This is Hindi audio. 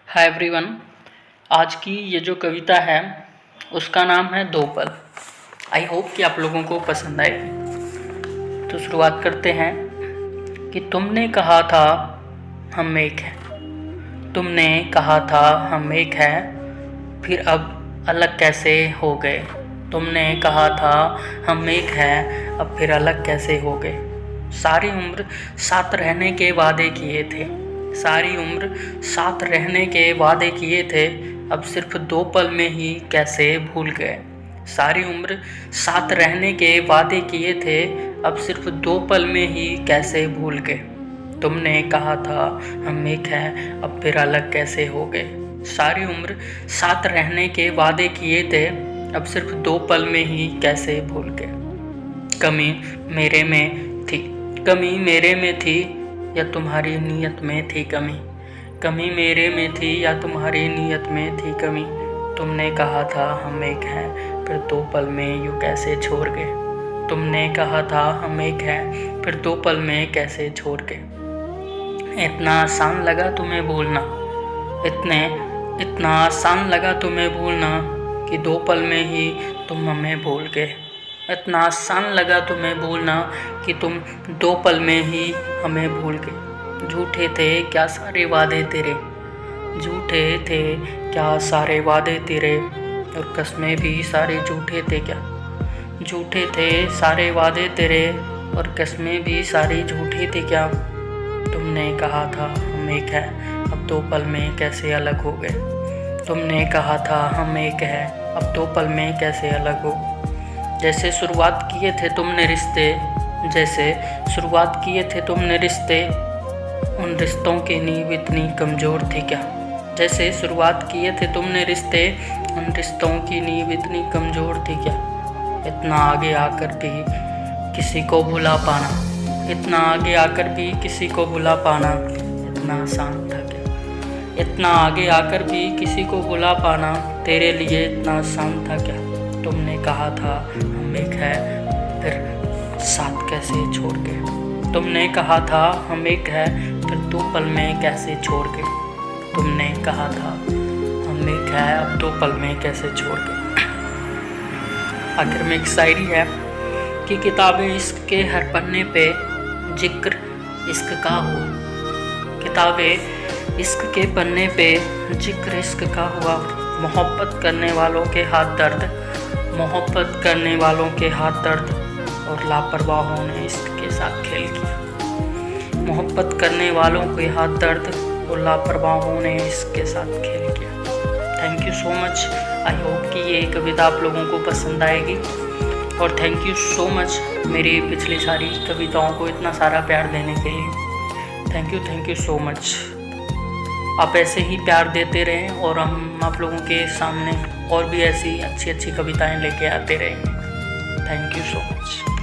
Hi everyone. आज की ये जो कविता है उसका नाम है दो पल। आई होप कि आप लोगों को पसंद आएगी। तो शुरुआत करते हैं कि तुमने कहा था हम एक हैं, तुमने कहा था हम एक हैं, फिर अब अलग कैसे हो गए। तुमने कहा था हम एक हैं, अब फिर अलग कैसे हो गए। सारी उम्र साथ रहने के वादे किए थे, सारी उम्र साथ रहने के वादे किए थे, अब सिर्फ दो पल में ही कैसे भूल गए। सारी उम्र साथ रहने के वादे किए थे, अब सिर्फ दो पल में ही कैसे भूल गए। तुमने कहा था हम एक हैं, अब फिर अलग कैसे हो गए। सारी उम्र साथ रहने के वादे किए थे, अब सिर्फ दो पल में ही कैसे भूल गए। कमी मेरे में थी, कमी मेरे में थी या तुम्हारी नीयत में थी कमी। कमी मेरे में थी या तुम्हारी नीयत में थी कमी। तुमने कहा था हम एक हैं, फिर दो पल में यूँ कैसे छोड़ गए। तुमने कहा था हम एक हैं, फिर दो पल में कैसे छोड़ गए। इतना आसान लगा तुम्हें भूलना, इतना आसान लगा तुम्हें भूलना कि दो पल में ही तुम हमें भूल गए। इतना आसान लगा तुम्हें भूलना कि तुम दो पल में ही हमें भूल गए। झूठे थे क्या सारे वादे तेरे, झूठे थे क्या सारे वादे तेरे, और कस्में भी सारे झूठे थे क्या। झूठे थे सारे वादे तेरे और कस्में भी सारी झूठी थी क्या। तुमने कहा था हम एक हैं, अब दो पल में कैसे अलग हो गए। तुमने कहा था हम एक हैं, अब दो पल में कैसे अलग हो। जैसे शुरुआत किए थे तुमने रिश्ते, जैसे शुरुआत किए थे तुमने रिश्ते, उन रिश्तों की नींव इतनी कमज़ोर थी क्या। जैसे शुरुआत किए थे तुमने रिश्ते, उन रिश्तों की नींव इतनी कमज़ोर थी क्या। इतना आगे आकर भी किसी को भुला पाना, इतना आगे आकर भी किसी को भुला पाना इतना आसान था क्या। इतना आगे आकर भी किसी को भुला पाना तेरे लिए इतना आसान था क्या। तुमने कहा था हम एक हैं, फिर साथ कैसे छोड़ गए। तुमने कहा था हम एक हैं, फिर दो पल में कैसे छोड़ गए। तुमने कहा था हम एक हैं, अब दो पल में कैसे छोड़ गए। आखिर में एक शायरी है कि किताबें इश्क के हर पन्ने पे जिक्र इश्क का हो। किताबें इश्क के पन्ने पे जिक्र इश्क का हुआ। मोहब्बत करने वालों के हाथ दर्द, मोहब्बत करने वालों के हाथ दर्द, और लापरवाहों ने इश्क के साथ खेल किया। मोहब्बत करने वालों के हाथ दर्द और लापरवाहों ने इश्क के साथ खेल किया। Thank you so much. I hope कि ये कविता आप लोगों को पसंद आएगी, और थैंक यू सो मच मेरी पिछली सारी कविताओं को इतना सारा प्यार देने के लिए। Thank you so much. आप ऐसे ही प्यार देते रहें और हम आप लोगों के सामने और भी ऐसी अच्छी अच्छी कविताएं लेके आते रहेंगे। Thank you so much.